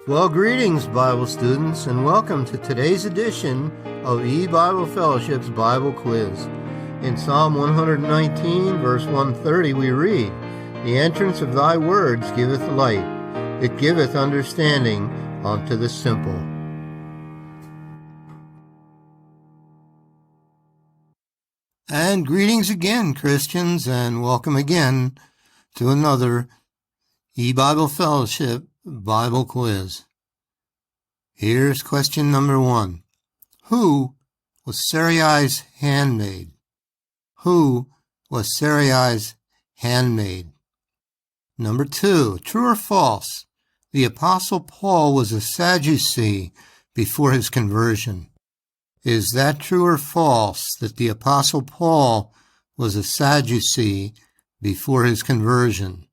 Well, greetings, Bible students, and welcome to today's edition of E-Bible Fellowship's Bible Quiz. In Psalm 119, verse 130, we read, "The entrance of thy words giveth light, it giveth understanding unto the simple." And greetings again, Christians, and welcome again to another E-Bible Fellowship Bible Quiz. Here's question number 1. Who was Sarai's handmaid? Who was Sarai's handmaid? Number 2, true or false? The Apostle Paul was a Sadducee before his conversion. Is that true or false that the Apostle Paul was a Sadducee before his conversion?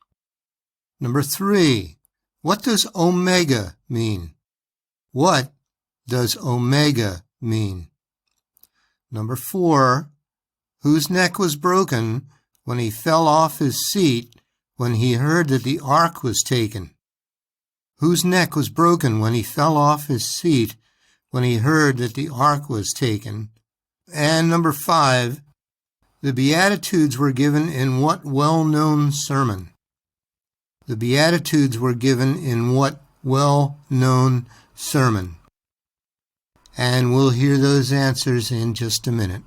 Number 3, what does omega mean? What does omega mean? Number 4, whose neck was broken when he fell off his seat when he heard that the ark was taken? Whose neck was broken when he fell off his seat when he heard that the ark was taken? And number 5, the Beatitudes were given in what well-known sermon? The Beatitudes were given in what well-known sermon? And we'll hear those answers in just a minute.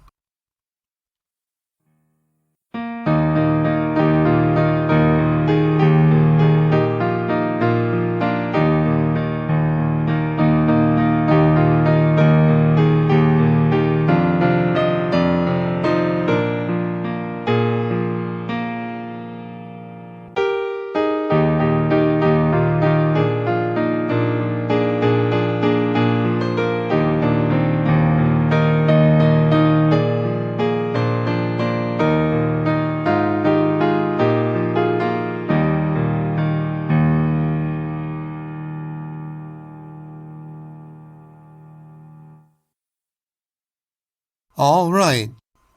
All right,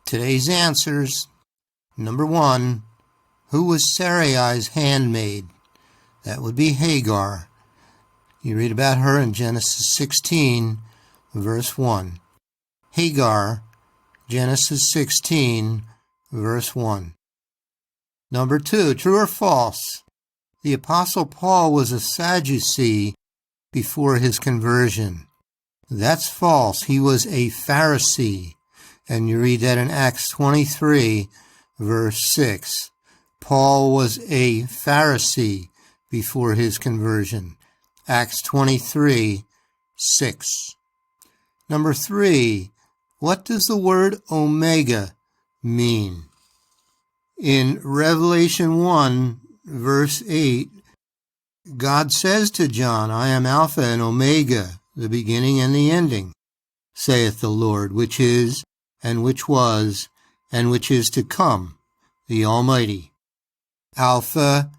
today's answers. Number 1, who was Sarai's handmaid? That would be Hagar. You read about her in Genesis 16, verse 1. Hagar, Genesis 16, verse 1. Number 2, true or false? The Apostle Paul was a Sadducee before his conversion. That's false. He was a Pharisee. And you read that in Acts 23, verse 6. Paul was a Pharisee before his conversion. Acts 23, 6. Number 3, what does the word omega mean? In Revelation 1, verse 8, God says to John, "I am Alpha and Omega, the beginning and the ending, saith the Lord, which is, and which was, and which is to come, the Almighty." Alpha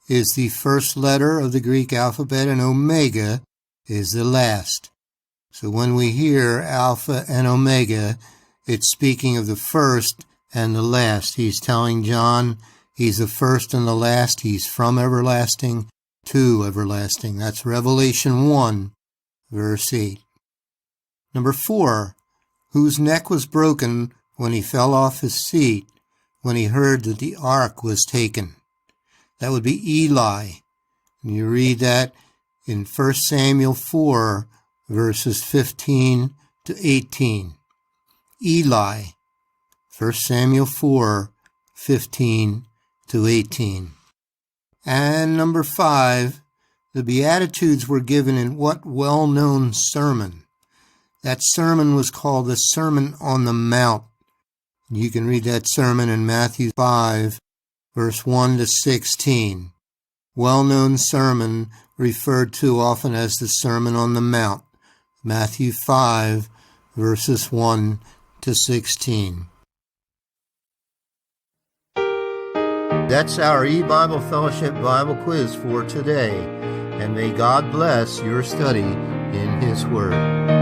is the first letter of the Greek alphabet, and Omega is the last. So when we hear Alpha and Omega, it's speaking of the first and the last. He's telling John he's the first and the last. He's from everlasting to everlasting. That's Revelation 1, verse 8. Number 4, whose neck was broken when he fell off his seat when he heard that the ark was taken? That would be Eli. And you read that in 1 Samuel 4, verses 15 to 18. Eli, 1 Samuel 4, 15 to 18. And number 5, the Beatitudes were given in what well-known sermon? That sermon was called the Sermon on the Mount. You can read that sermon in Matthew 5, verse 1 to 16. Well-known sermon referred to often as the Sermon on the Mount. Matthew 5, verses 1 to 16. That's our E-Bible Fellowship Bible Quiz for today. And may God bless your study in His Word.